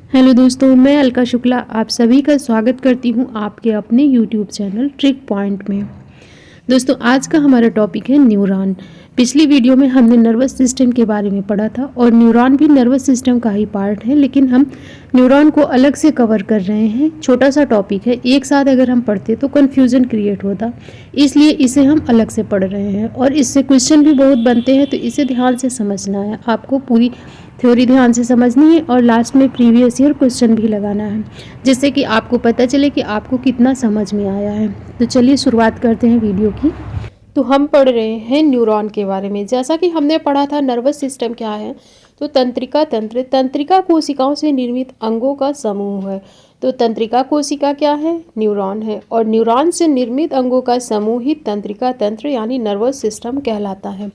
Hello दोस्तों, मैं अलका शुक्ला आप सभी का स्वागत करती हूं आपके अपने यूट्यूब चैनल ट्रिक पॉइंट में। दोस्तों, आज का हमारा टॉपिक है न्यूरॉन। पिछली वीडियो में हमने नर्वस सिस्टम के बारे में पढ़ा था और न्यूरॉन भी नर्वस सिस्टम का ही पार्ट है, लेकिन हम न्यूरॉन को अलग से कवर कर रहे हैं। छोटा सा टॉपिक है, एक साथ अगर हम पढ़ते तो कन्फ्यूज़न क्रिएट होता, इसलिए इसे हम अलग से पढ़ रहे हैं और इससे क्वेश्चन भी बहुत बनते हैं, तो इसे ध्यान से समझना है। आपको पूरी थ्योरी ध्यान से समझनी है और लास्ट में प्रीवियस ईयर क्वेश्चन भी लगाना है, जिससे कि आपको पता चले कि आपको कितना समझ में आया है। तो चलिए शुरुआत करते हैं वीडियो की। तो हम पढ़ रहे हैं न्यूरॉन के बारे में। जैसा कि हमने पढ़ा था नर्वस सिस्टम क्या है, तो तंत्रिका तंत्र तंत्रिका कोशिकाओं से निर्मित अंगों का समूह है। तो तंत्रिका कोशिका क्या है? न्यूरॉन है, और न्यूरॉन से निर्मित अंगों का समूह ही तंत्रिका तंत्र यानी नर्वस सिस्टम कहलाता है।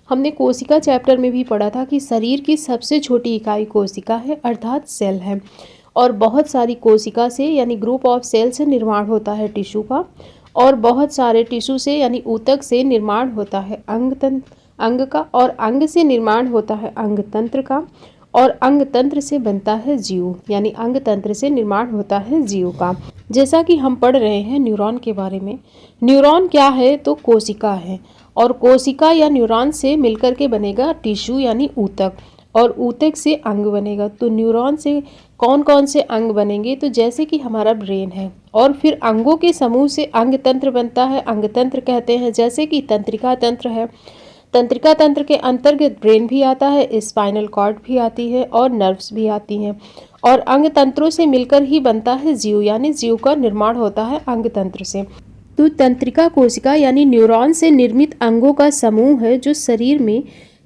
हमने कोशिका चैप्टर में भी पढ़ा था कि शरीर की सबसे छोटी इकाई कोशिका है, अर्थात सेल है, और बहुत सारी कोशिका से यानी ग्रुप ऑफ सेल से निर्माण होता है टिश्यू का, और बहुत सारे टिश्यू से यानी ऊतक से निर्माण होता है अंग का, और अंग से निर्माण होता है अंग तंत्र का, और अंग तंत्र से बनता है जीव, यानी अंग तंत्र से निर्माण होता है जीव का। जैसा कि हम पढ़ रहे हैं न्यूरॉन के बारे में। न्यूरॉन क्या है? तो कोशिका है, और कोशिका या न्यूरॉन से मिलकर के बनेगा टिश्यू यानी ऊतक, और ऊतक से अंग बनेगा। तो न्यूरॉन से कौन कौन से अंग बनेंगे? तो जैसे कि हमारा ब्रेन है, और फिर अंगों के समूह से अंग तंत्र बनता है, अंग तंत्र कहते हैं। जैसे कि तंत्रिका तंत्र है, तंत्रिका तंत्र के अंतर्गत ब्रेन भी आता है, स्पाइनल कॉर्ड भी आती है, और नर्व्स भी आती हैं, और अंग तंत्रों से मिलकर ही बनता है जीव, यानी जीव का निर्माण होता है अंग तंत्र से। तो तंत्रिका कोशिका यानी न्यूरॉन से निर्मित अंगों का समूह है जो शरीर में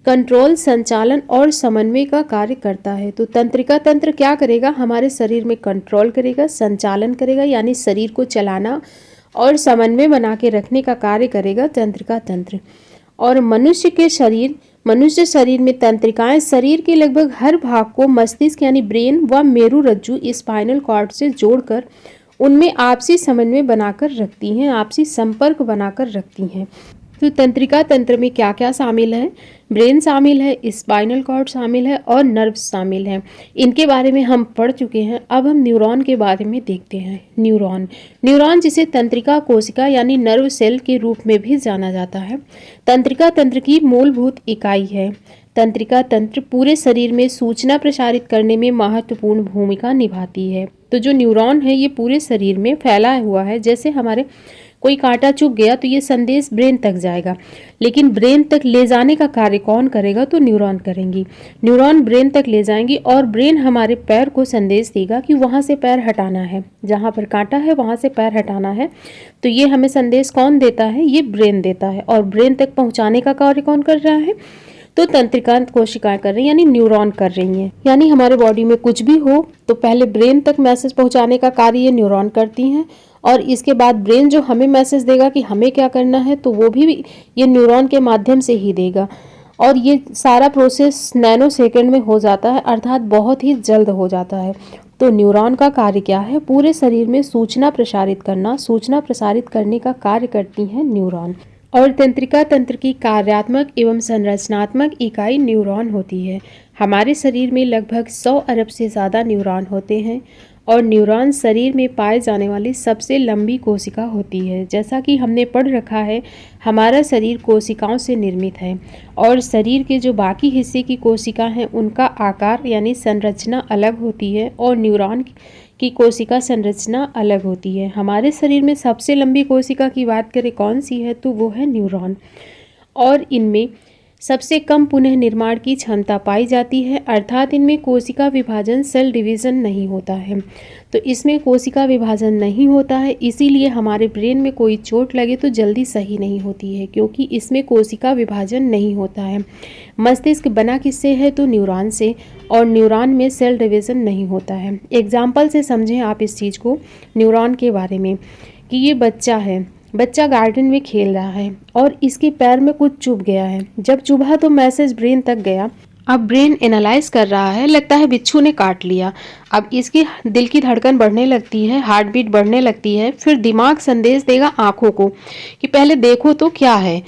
कंट्रोल, संचालन और समन्वय का कार्य करता है। तो तंत्रिका तंत्र क्या करेगा? हमारे शरीर में कंट्रोल करेगा, संचालन करेगा, यानी शरीर को चलाना और समन्वय बना के रखने का कार्य करेगा तंत्रिका तंत्र। और मनुष्य शरीर में तंत्रिकाएं शरीर के लगभग हर भाग को मस्तिष्क यानी ब्रेन व मेरुरज्जु स्पाइनल कॉर्ड से जोड़कर उनमें आपसी समन्वय बनाकर रखती हैं, आपसी संपर्क बनाकर रखती हैं। तो तंत्रिका तंत्र में क्या क्या शामिल है? ब्रेन शामिल है, स्पाइनल कॉर्ड शामिल है, और नर्व्स शामिल हैं। इनके बारे में हम पढ़ चुके हैं। अब हम न्यूरॉन के बारे में देखते हैं। न्यूरॉन जिसे तंत्रिका कोशिका यानी नर्व सेल के रूप में भी जाना जाता है, तंत्रिका तंत्र की मूलभूत इकाई है। तंत्रिका तंत्र पूरे शरीर में सूचना प्रसारित करने में महत्वपूर्ण भूमिका निभाती है। तो जो न्यूरॉन है ये पूरे शरीर में फैला हुआ है। जैसे हमारे कोई कांटा चुभ गया तो ये संदेश ब्रेन तक जाएगा, लेकिन ब्रेन तक ले जाने का कार्य कौन करेगा? तो न्यूरॉन करेंगी। न्यूरॉन ब्रेन तक ले जाएंगी और ब्रेन हमारे पैर को संदेश देगा कि वहाँ से पैर हटाना है, जहाँ पर कांटा है वहाँ से पैर हटाना है। तो ये हमें संदेश कौन देता है? ये ब्रेन देता है। और ब्रेन तक पहुँचाने का कार्य कौन कर रहा है? तो तंत्रिका कोशिकाएं कर रही हैं, यानी न्यूरॉन कर रही हैं। यानी हमारे बॉडी में कुछ भी हो तो पहले ब्रेन तक मैसेज पहुंचाने का कार्य ये न्यूरॉन करती हैं, और इसके बाद ब्रेन जो हमें मैसेज देगा कि हमें क्या करना है, तो वो भी ये न्यूरॉन के माध्यम से ही देगा। और ये सारा प्रोसेस नैनो सेकेंड में हो जाता है, अर्थात बहुत ही जल्द हो जाता है। तो न्यूरॉन का कार्य क्या है? पूरे शरीर में सूचना प्रसारित करना, सूचना प्रसारित करने का कार्य करती हैं न्यूरॉन। और तंत्रिका तंत्र की कार्यात्मक एवं संरचनात्मक इकाई न्यूरॉन होती है। हमारे शरीर में लगभग 100 अरब से ज़्यादा न्यूरॉन होते हैं, और न्यूरॉन शरीर में पाए जाने वाली सबसे लंबी कोशिका होती है। जैसा कि हमने पढ़ रखा है, हमारा शरीर कोशिकाओं से निर्मित है, और शरीर के जो बाकी हिस्से की कोशिका हैं उनका आकार यानी संरचना अलग होती है, और न्यूरॉन की कोशिका संरचना अलग होती है। हमारे शरीर में सबसे लंबी कोशिका की बात करें कौन सी है, तो वो है न्यूरॉन, और इनमें सबसे कम पुनः निर्माण की क्षमता पाई जाती है, अर्थात इनमें कोशिका विभाजन सेल डिवीज़न नहीं होता है। तो इसमें कोशिका विभाजन नहीं होता है, इसीलिए हमारे ब्रेन में कोई चोट लगे तो जल्दी सही नहीं होती है, क्योंकि इसमें कोशिका विभाजन नहीं होता है। मस्तिष्क बना किससे है? तो न्यूरॉन से, और न्यूरॉन में सेल डिवीज़न नहीं होता है। एग्जाम्पल से समझें आप इस चीज़ को न्यूरॉन के बारे में, कि ये बच्चा गार्डन में खेल रहा है और इसके पैर में कुछ चुभ गया है। जब चुभा तो मैसेज ब्रेन तक गया। अब ब्रेन एनालाइज कर रहा है, लगता है बिच्छू ने काट लिया। अब इसकी दिल की धड़कन बढ़ने लगती है, हार्ट बीट बढ़ने लगती है। फिर दिमाग संदेश देगा आँखों को कि पहले देखो तो क्या है।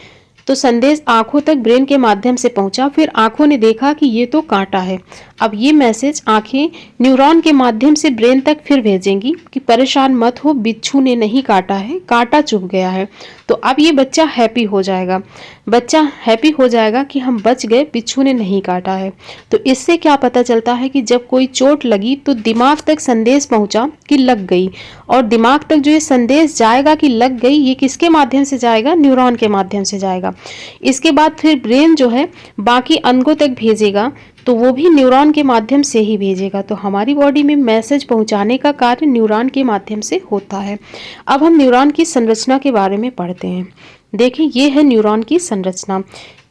तो संदेश आंखों तक ब्रेन के माध्यम से पहुंचा। फिर आंखों ने देखा कि ये तो कांटा है। अब ये मैसेज आंखें न्यूरॉन के माध्यम से ब्रेन तक फिर भेजेंगी कि परेशान मत हो, बिच्छू ने नहीं काटा है, कांटा चुभ गया है। तो अब ये बच्चा हैप्पी हो जाएगा, बच्चा हैप्पी हो जाएगा कि हम बच गए, बिच्छू ने नहीं काटा है। तो इससे क्या पता चलता है कि जब कोई चोट लगी तो दिमाग तक संदेश पहुंचा कि लग गई, और दिमाग तक जो ये संदेश जाएगा कि लग गई, ये किसके माध्यम से जाएगा? न्यूरॉन के माध्यम से जाएगा। इसके बाद फिर ब्रेन जो है बाकी अंगों तक भेजेगा, तो वो भी न्यूरॉन के माध्यम से ही भेजेगा। तो हमारी बॉडी में मैसेज पहुंचाने का कार्य न्यूरॉन के माध्यम से होता है। अब हम न्यूरॉन की संरचना के बारे में पढ़ते हैं। देखिए, ये है न्यूरॉन की संरचना।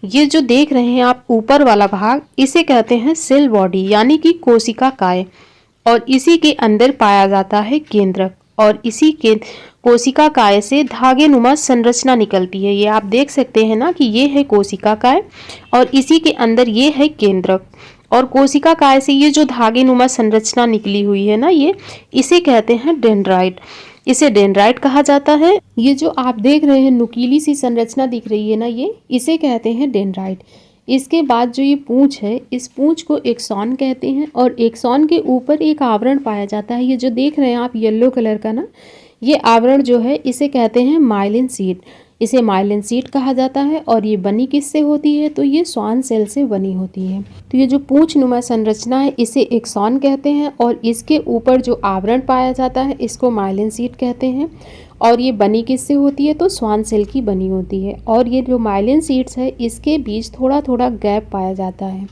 ये जो देख रहे हैं आप ऊपर वाला भाग, इसे कहते हैं सेल बॉडी यानी कि कोशिका काय, और इसी के अंदर पाया जाता है केंद्रक, और इसी के कोशिका काय से धागे नुमा संरचना निकलती है। ये आप देख सकते हैं ना कि ये है कोशिका काय और इसी के अंदर ये है केंद्रक, और कोशिका काय से ये जो धागे नुमा संरचना निकली हुई है ना, ये इसे कहते हैं डेंड्राइट। इसे डेंड्राइट कहा जाता है। ये जो आप देख रहे हैं नुकीली सी संरचना दिख रही है ना, ये इसे कहते हैं डेंड्राइट। इसके बाद जो ये पूंछ है, इस पूंछ को एक्सॉन कहते हैं, और एक्सॉन के ऊपर एक आवरण पाया जाता है। ये जो देख रहे हैं आप येलो कलर का ना, ये आवरण जो है इसे कहते हैं माइलिन शीट। इसे माइलिन शीट कहा जाता है, और ये बनी किससे होती है? तो ये श्वान सेल से बनी होती है। तो ये जो पूंछ नुमा संरचना है इसे एक्सॉन कहते हैं, और इसके ऊपर जो आवरण पाया जाता है इसको माइलिन शीट कहते हैं। और ये बनी किससे होती है? तो श्वान सेल की बनी होती है। और ये जो माइलिन शीट्स है इसके बीच थोड़ा थोड़ा गैप पाया जाता है,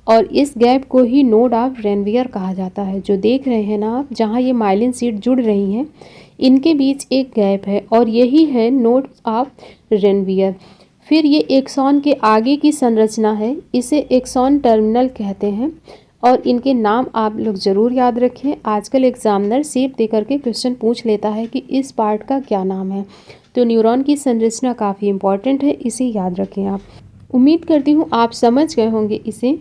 और इस गैप को ही नोड ऑफ रेनवियर कहा जाता है। जो देख रहे हैं ना आप, जहाँ ये माइलिन शीट जुड़ रही हैं, इनके बीच एक गैप है, और यही है नोड ऑफ रेनवियर। फिर ये एक्सॉन के आगे की संरचना है, इसे एक्सॉन टर्मिनल कहते हैं, और इनके नाम आप लोग ज़रूर याद रखें। आजकल एग्जामिनर शेप दे करके क्वेश्चन पूछ लेता है कि इस पार्ट का क्या नाम है। तो न्यूरॉन की संरचना काफ़ी इंपॉर्टेंट है, इसे याद रखें आप। उम्मीद करती हूँ आप समझ गए होंगे इसे।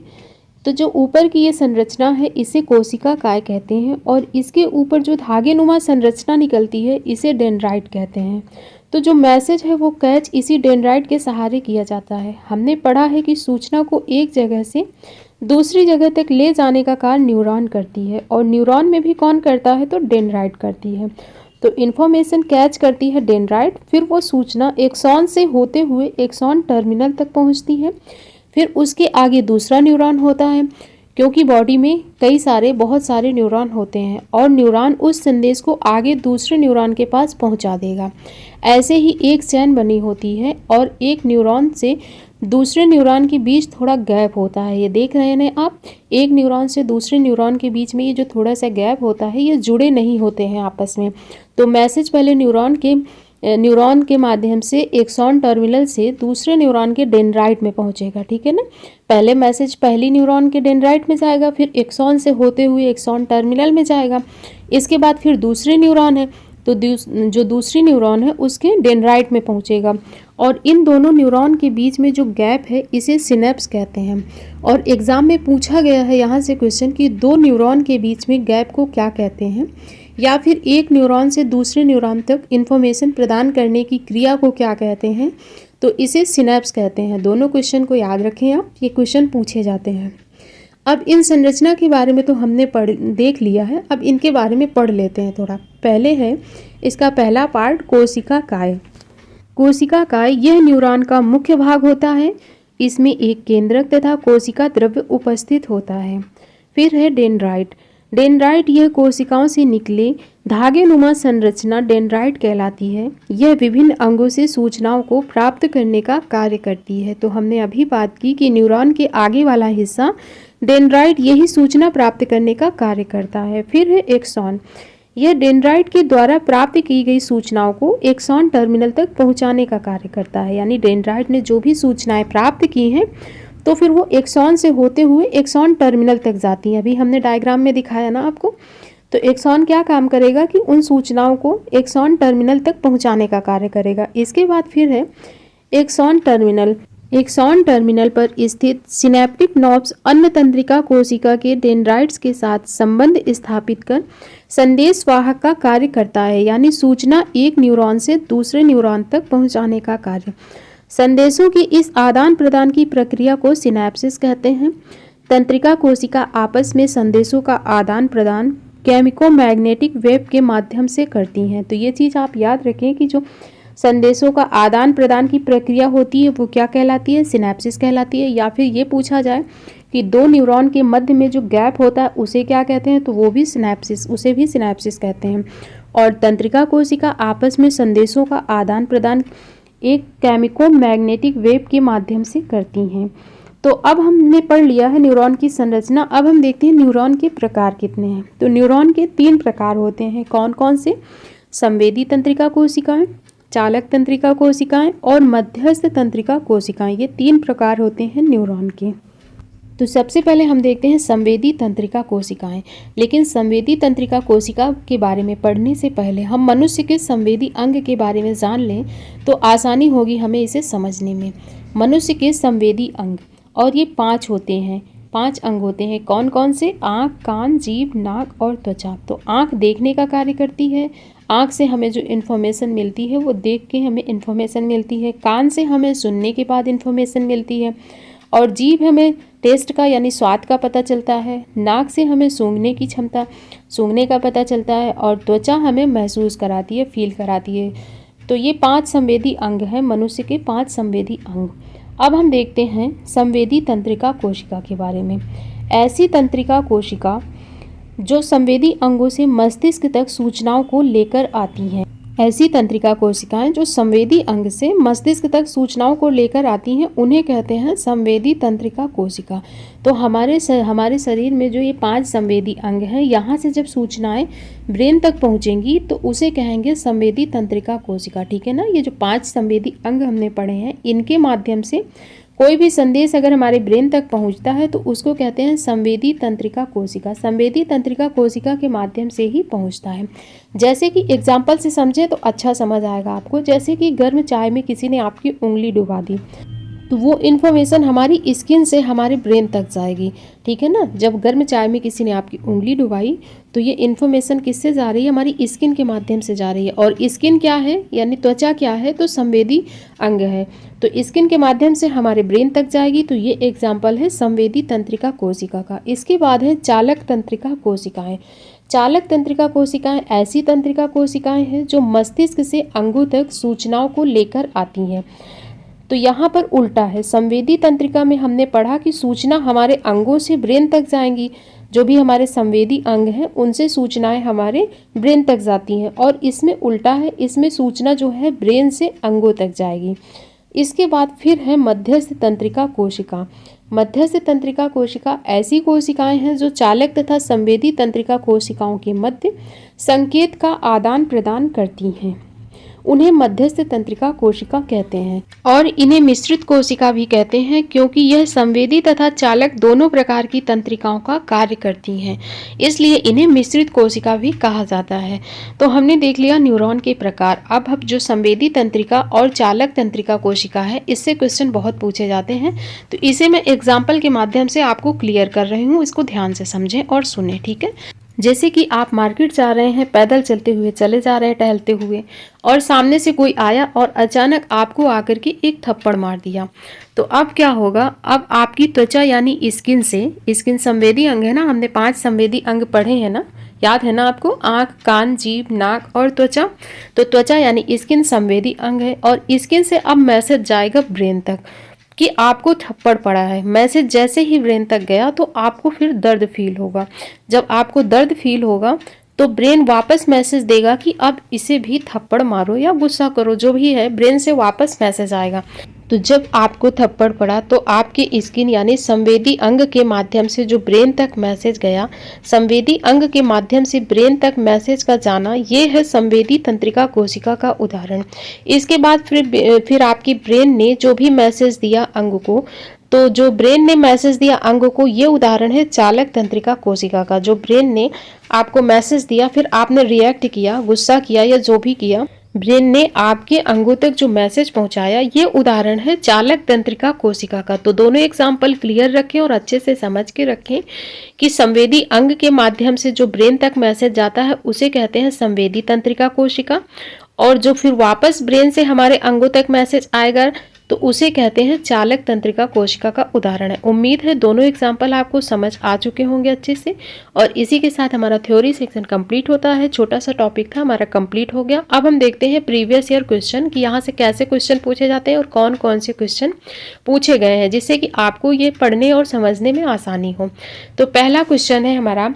तो जो ऊपर की ये संरचना है इसे कोशिका काय कहते हैं, और इसके ऊपर जो धागे नुमा संरचना निकलती है इसे डेंड्राइट कहते हैं। तो जो मैसेज है वो कैच इसी डेंड्राइट के सहारे किया जाता है। हमने पढ़ा है कि सूचना को एक जगह से दूसरी जगह तक ले जाने का कार्य न्यूरॉन करती है, और न्यूरॉन में भी कौन करता है? तो डेंड्राइट करती है। तो इन्फॉर्मेशन कैच करती है डेंड्राइट, फिर वो सूचना एक्सॉन से होते हुए एक्सॉन टर्मिनल तक पहुंचती है। फिर उसके आगे दूसरा न्यूरॉन होता है, क्योंकि बॉडी में बहुत सारे न्यूरॉन होते हैं, और न्यूरॉन उस संदेश को आगे दूसरे न्यूरॉन के पास पहुंचा देगा। ऐसे ही एक चेन बनी होती है, और एक न्यूरॉन से दूसरे न्यूरॉन के बीच थोड़ा गैप होता है। ये देख रहे हैं आप, एक न्यूरॉन से दूसरे न्यूरॉन के बीच में ये जो थोड़ा सा गैप होता है, ये जुड़े नहीं होते हैं आपस में। तो मैसेज पहले न्यूरॉन के माध्यम से एक्सॉन टर्मिनल से दूसरे न्यूरॉन के डेंड्राइट में पहुंचेगा, ठीक है ना। पहले मैसेज पहली न्यूरॉन के डेंड्राइट में जाएगा, फिर एक्सॉन से होते हुए एक्सॉन टर्मिनल में जाएगा। इसके बाद फिर दूसरी न्यूरॉन है, तो जो दूसरी न्यूरॉन है उसके डेंड्राइट में पहुंचेगा, और इन दोनों न्यूरॉन के बीच में जो गैप है इसे सिनेप्स कहते हैं। और एग्ज़ाम में पूछा गया है यहाँ से क्वेश्चन कि दो न्यूरॉन के बीच में गैप को क्या कहते हैं, या फिर एक न्यूरॉन से दूसरे न्यूरॉन तक इन्फॉर्मेशन प्रदान करने की क्रिया को क्या कहते हैं? तो इसे सिनेप्स कहते हैं। दोनों क्वेश्चन को याद रखें आप, ये क्वेश्चन पूछे जाते हैं। अब इन संरचना के बारे में तो हमने देख लिया है, अब इनके बारे में पढ़ लेते हैं थोड़ा। पहले है इसका पहला पार्ट कोशिका काय। कोशिका काय यह न्यूरॉन का मुख्य भाग होता है। इसमें एक केंद्रक तथा कोशिका द्रव्य उपस्थित होता है। फिर है डेंड्राइट। डेंड्राइट यह कोशिकाओं से निकले धागे नुमा संरचना डेंड्राइट कहलाती है। यह विभिन्न अंगों से सूचनाओं को प्राप्त करने का कार्य करती है। तो हमने अभी बात की कि न्यूरॉन के आगे वाला हिस्सा डेंड्राइट यही सूचना प्राप्त करने का कार्य करता है। फिर है एक्सॉन। यह डेंड्राइट के द्वारा प्राप्त की गई सूचनाओं को एक्सॉन टर्मिनल तक पहुंचाने का कार्य करता है। यानी डेंड्राइट ने जो भी सूचनाएं प्राप्त की हैं तो फिर वो एक्सॉन से होते हुए एक्सॉन टर्मिनल तक जाती हैं। अभी हमने डायग्राम में दिखाया ना आपको। तो एक्सॉन क्या काम करेगा कि उन सूचनाओं को एक्सॉन टर्मिनल तक पहुंचाने का कार्य करेगा। इसके बाद फिर है एक्सॉन टर्मिनल। एक्सॉन टर्मिनल पर स्थित सिनेप्टिक नॉब्स अन्य तंत्रिका कोशिका के डेंड्राइट्स के साथ संबंध स्थापित कर संदेश वाहक का कार्य करता है। यानी सूचना एक न्यूरॉन से दूसरे न्यूरॉन तक पहुंचाने का कार्य। संदेशों की इस आदान प्रदान की प्रक्रिया को सिनैप्सिस कहते हैं। तंत्रिका कोशिका आपस में संदेशों का आदान प्रदान केमिको मैग्नेटिक वेव के माध्यम से करती हैं। तो ये चीज़ आप याद रखें कि जो संदेशों का आदान प्रदान की प्रक्रिया होती है वो क्या कहलाती है, सिनैप्सिस कहलाती है। या फिर ये पूछा जाए कि दो न्यूरॉन के मध्य में जो गैप होता है उसे क्या कहते हैं, तो वो भी सिनैप्सिस, उसे भी सिनैप्सिस कहते हैं। और तंत्रिका कोशिका आपस में संदेशों का आदान प्रदान एक केमिको मैग्नेटिक वेव के माध्यम से करती हैं। तो अब हमने पढ़ लिया है न्यूरॉन की संरचना। अब हम देखते हैं न्यूरॉन के प्रकार कितने हैं। तो न्यूरॉन के 3 प्रकार होते हैं। कौन कौन से? संवेदी तंत्रिका कोशिकाएं, चालक तंत्रिका कोशिकाएं और मध्यस्थ तंत्रिका कोशिकाएं। ये 3 प्रकार होते हैं न्यूरॉन के। तो सबसे पहले हम देखते हैं संवेदी तंत्रिका कोशिकाएं। लेकिन संवेदी तंत्रिका कोशिका के बारे में पढ़ने से पहले हम मनुष्य के संवेदी अंग के बारे में जान लें तो आसानी होगी हमें इसे समझने में। मनुष्य के संवेदी अंग, और ये 5 होते हैं, 5 अंग होते हैं। कौन कौन से? आँख, कान, जीभ, नाक और त्वचा। तो आँख देखने का कार्य करती है, आँख से हमें जो इन्फॉर्मेशन मिलती है वो देख के हमें इन्फॉर्मेशन मिलती है। कान से हमें सुनने के बाद इन्फॉर्मेशन मिलती है। और जीभ हमें टेस्ट का यानी स्वाद का पता चलता है। नाक से हमें सूंघने की क्षमता, सूंघने का पता चलता है। और त्वचा हमें महसूस कराती है, फील कराती है। तो ये 5 संवेदी अंग हैं, मनुष्य के 5 संवेदी अंग। अब हम देखते हैं संवेदी तंत्रिका कोशिका के बारे में। ऐसी तंत्रिका कोशिका जो संवेदी अंगों से मस्तिष्क तक सूचनाओं को लेकर आती हैं। ऐसी तंत्रिका कोशिकाएं जो संवेदी अंग से मस्तिष्क तक सूचनाओं को लेकर आती हैं उन्हें कहते हैं संवेदी तंत्रिका कोशिका। तो हमारे शरीर में जो ये 5 संवेदी अंग हैं, यहाँ से जब सूचनाएं ब्रेन तक पहुँचेंगी तो उसे कहेंगे संवेदी तंत्रिका कोशिका। ठीक है ना। ये जो 5 संवेदी अंग हमने पढ़े हैं इनके माध्यम से कोई भी संदेश अगर हमारे ब्रेन तक पहुंचता है तो उसको कहते हैं संवेदी तंत्रिका कोशिका। संवेदी तंत्रिका कोशिका के माध्यम से ही पहुंचता है। जैसे कि एग्जाम्पल से समझे तो अच्छा समझ आएगा आपको। जैसे कि गर्म चाय में किसी ने आपकी उंगली डुबा दी तो वो इन्फॉर्मेशन हमारी स्किन से हमारे ब्रेन तक जाएगी। ठीक है ना। जब गर्म चाय में किसी ने आपकी उंगली डुबाई तो ये इन्फॉर्मेशन किससे जा रही है? हमारी स्किन के माध्यम से जा रही है। और स्किन क्या है यानी त्वचा क्या है? तो संवेदी अंग है। तो स्किन के माध्यम से हमारे ब्रेन तक जाएगी। तो ये एग्जाम्पल है संवेदी तंत्रिका कोशिका का। इसके बाद है चालक तंत्रिका कोशिकाएं। चालक तंत्रिका कोशिकाएं ऐसी तंत्रिका कोशिकाएं हैं जो मस्तिष्क से अंगों तक सूचनाओं को लेकर आती हैं। तो यहाँ पर उल्टा है। संवेदी तंत्रिका में हमने पढ़ा कि सूचना हमारे अंगों से ब्रेन तक जाएंगी। जो भी हमारे संवेदी अंग हैं उनसे सूचनाएं हमारे ब्रेन तक जाती हैं। और इसमें उल्टा है, इसमें सूचना जो है ब्रेन से अंगों तक जाएगी। इसके बाद फिर है मध्यस्थ तंत्रिका कोशिका। मध्यस्थ तंत्रिका कोशिका ऐसी कोशिकाएं हैं जो चालक तथा संवेदी तंत्रिका कोशिकाओं के मध्य संकेत का आदान प्रदान करती हैं। उन्हें मध्यस्थ तंत्रिका कोशिका कहते हैं। और इन्हें मिश्रित कोशिका भी कहते हैं क्योंकि यह संवेदी तथा चालक दोनों प्रकार की तंत्रिकाओं का कार्य करती हैं, इसलिए इन्हें मिश्रित कोशिका भी कहा जाता है। तो हमने देख लिया न्यूरॉन के प्रकार। अब जो संवेदी तंत्रिका और चालक तंत्रिका कोशिका है इससे क्वेश्चन बहुत पूछे जाते हैं। तो इसे मैं एग्जाम्पल के माध्यम से आपको क्लियर कर रही हूँ। इसको ध्यान से समझें और सुने। ठीक है। जैसे कि आप मार्केट जा रहे हैं, पैदल चलते हुए चले जा रहे हैं, टहलते हुए, और सामने से कोई आया और अचानक आपको आकर के एक थप्पड़ मार दिया। तो अब क्या होगा? अब आपकी त्वचा यानी स्किन से, स्किन संवेदी अंग है ना, हमने 5 संवेदी अंग पढ़े हैं ना, याद है ना आपको? आँख, कान, जीभ, नाक और त्वचा। तो त्वचा यानी स्किन संवेदी अंग है। और स्किन से अब मैसेज जाएगा ब्रेन तक कि आपको थप्पड़ पड़ा है। मैसेज जैसे ही ब्रेन तक गया तो आपको फिर दर्द फील होगा। जब आपको दर्द फील होगा तो ब्रेन वापस मैसेज देगा कि अब इसे भी थप्पड़ मारो या गुस्सा करो, जो भी है, ब्रेन से वापस मैसेज आएगा। तो जब आपको थप्पड़ पड़ा तो आपके स्किन यानी संवेदी अंग के माध्यम से जो ब्रेन तक मैसेज गया, संवेदी अंग के माध्यम से ब्रेन तक मैसेज का जाना, ये है संवेदी तंत्रिका कोशिका का उदाहरण। इसके बाद फिर आपकी ब्रेन ने जो भी मैसेज दिया अंग को, तो जो ब्रेन ने मैसेज दिया अंग को, ये उदाहरण है चालक तंत्रिका कोशिका का। जो ब्रेन ने आपको मैसेज दिया, फिर आपने रिएक्ट किया, गुस्सा किया या जो भी किया, ब्रेन ने आपके अंगों तक जो मैसेज पहुंचाया, ये उदाहरण है चालक तंत्रिका कोशिका का। तो दोनों एग्जाम्पल क्लियर रखें और अच्छे से समझ के रखें कि संवेदी अंग के माध्यम से जो ब्रेन तक मैसेज जाता है उसे कहते हैं संवेदी तंत्रिका कोशिका, और जो फिर वापस ब्रेन से हमारे अंगों तक मैसेज आएगा तो उसे कहते हैं चालक तंत्रिका कोशिका का उदाहरण है। उम्मीद है दोनों एग्जाम्पल आपको समझ आ चुके होंगे अच्छे से। और इसी के साथ हमारा थ्योरी सेक्शन कंप्लीट होता है। छोटा सा टॉपिक था हमारा कंप्लीट हो गया। अब हम देखते हैं प्रीवियस ईयर क्वेश्चन कि यहाँ से कैसे क्वेश्चन पूछे जाते हैं और कौन कौन से क्वेश्चन पूछे गए हैं, जिससे कि आपको ये पढ़ने और समझने में आसानी हो। तो पहला क्वेश्चन है हमारा,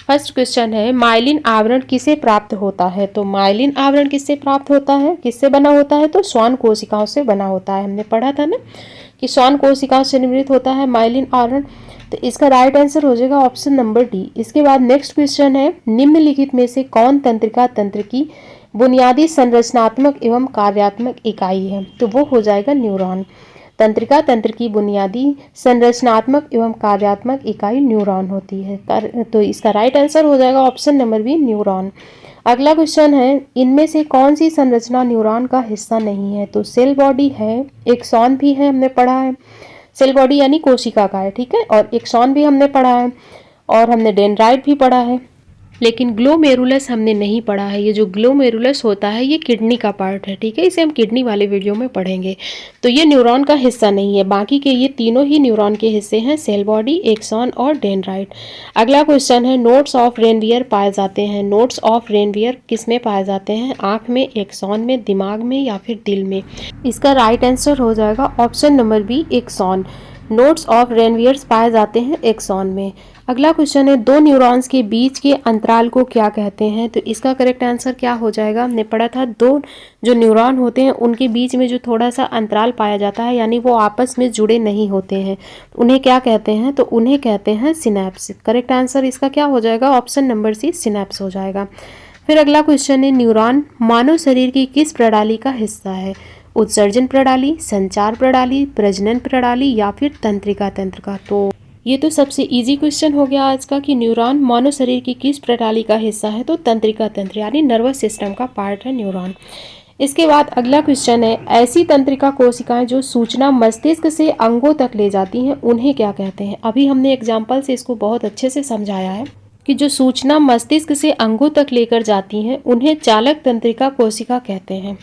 फर्स्ट क्वेश्चन है, माइलिन आवरण किसे प्राप्त होता है? तो माइलिन आवरण किससे प्राप्त होता है, किससे बना होता है? तो श्वान कोशिकाओं से बना होता है। हमने पढ़ा था ना कि श्वान कोशिकाओं से निर्मित होता है माइलिन आवरण। तो इसका राइट आंसर हो जाएगा ऑप्शन नंबर डी। इसके बाद नेक्स्ट क्वेश्चन है, निम्नलिखित में से कौन तंत्रिका तंत्र की बुनियादी संरचनात्मक एवं कार्यात्मक इकाई है? तो वो हो जाएगा न्यूरॉन। तंत्रिका तंत्र की बुनियादी संरचनात्मक एवं कार्यात्मक इकाई न्यूरॉन होती है। तो इसका राइट आंसर हो जाएगा ऑप्शन नंबर बी, न्यूरॉन। अगला क्वेश्चन है, इनमें से कौन सी संरचना न्यूरॉन का हिस्सा नहीं है? तो सेल बॉडी है, एक्सॉन भी है, हमने पढ़ा है। सेल बॉडी यानी कोशिका का है, ठीक है, और एक्सॉन भी हमने पढ़ा है, और हमने डेंड्राइट भी पढ़ा है। लेकिन ग्लोमेरुलस हमने नहीं पढ़ा है। ये जो ग्लोमेरुलस होता है ये किडनी का पार्ट है, ठीक है, इसे हम किडनी वाले वीडियो में पढ़ेंगे। तो ये न्यूरॉन का हिस्सा नहीं है। बाकी के ये तीनों ही न्यूरॉन के हिस्से हैं, सेल बॉडी, एक्सॉन और डेंड्राइट। अगला क्वेश्चन है, नोड्स ऑफ रेनवियर पाए जाते हैं। नोड्स ऑफ रेनवियर किस में पाए जाते हैं? आँख में, एक्सॉन में, दिमाग में या फिर दिल में? इसका राइट आंसर हो जाएगा option number B, axon. Nodes of Ranvier पाए जाते हैं एक्सॉन में। अगला क्वेश्चन है, दो न्यूरॉन्स के बीच के अंतराल को क्या कहते हैं? तो इसका करेक्ट आंसर क्या हो जाएगा? हमने पढ़ा था दो जो न्यूरॉन होते हैं उनके बीच में जो थोड़ा सा अंतराल पाया जाता है, यानी वो आपस में जुड़े नहीं होते हैं, उन्हें क्या कहते हैं? तो उन्हें कहते हैं सिनैप्स। करेक्ट आंसर इसका क्या हो जाएगा? ऑप्शन नंबर सी, सिनैप्स हो जाएगा। फिर अगला क्वेश्चन है, न्यूरॉन मानव शरीर की किस प्रणाली का हिस्सा है? उत्सर्जन प्रणाली, संचार प्रणाली, प्रजनन प्रणाली या फिर तंत्रिका तंत्र का? तो ये तो सबसे इजी क्वेश्चन हो गया आज का कि न्यूरॉन मानव शरीर की किस प्रणाली का हिस्सा है? तो तंत्रिका तंत्र यानी नर्वस सिस्टम का पार्ट है न्यूरॉन। इसके बाद अगला क्वेश्चन है, ऐसी तंत्रिका कोशिकाएं जो सूचना मस्तिष्क से अंगों तक ले जाती हैं उन्हें क्या कहते हैं? अभी हमने एग्जाम्पल से इसको बहुत अच्छे से समझाया है कि जो सूचना मस्तिष्क से अंगों तक लेकर जाती हैं उन्हें चालक तंत्रिका कोशिका कहते हैं।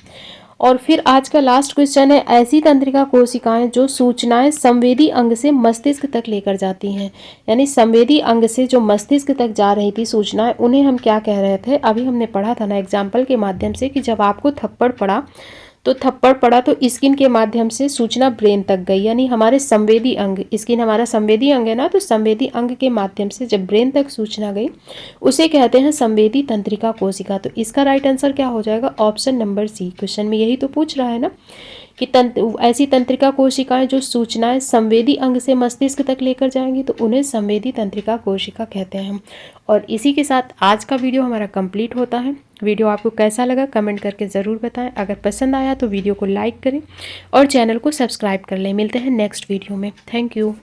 और फिर आज का लास्ट क्वेश्चन है, ऐसी तंत्रिका कोशिकाएं जो सूचनाएं संवेदी अंग से मस्तिष्क तक लेकर जाती हैं, यानी संवेदी अंग से जो मस्तिष्क तक जा रही थी सूचनाएं, उन्हें हम क्या कह रहे थे? अभी हमने पढ़ा था ना एग्जाम्पल के माध्यम से कि जब आपको थप्पड़ पड़ा तो स्किन के माध्यम से सूचना ब्रेन तक गई, यानी हमारे संवेदी अंग, स्किन हमारा संवेदी अंग है ना, तो संवेदी अंग के माध्यम से जब ब्रेन तक सूचना गई उसे कहते हैं संवेदी तंत्रिका कोशिका। तो इसका राइट आंसर क्या हो जाएगा? Option number C. क्वेश्चन में यही तो पूछ रहा है ना कि ऐसी तंत्रिका कोशिकाएं जो सूचनाएं संवेदी अंग से मस्तिष्क तक लेकर जाएंगी तो उन्हें संवेदी तंत्रिका कोशिका कहते हैं हम। और इसी के साथ आज का वीडियो हमारा कंप्लीट होता है। वीडियो आपको कैसा लगा कमेंट करके ज़रूर बताएं। अगर पसंद आया तो वीडियो को लाइक करें और चैनल को सब्सक्राइब कर लें। मिलते हैं नेक्स्ट वीडियो में। Thank you.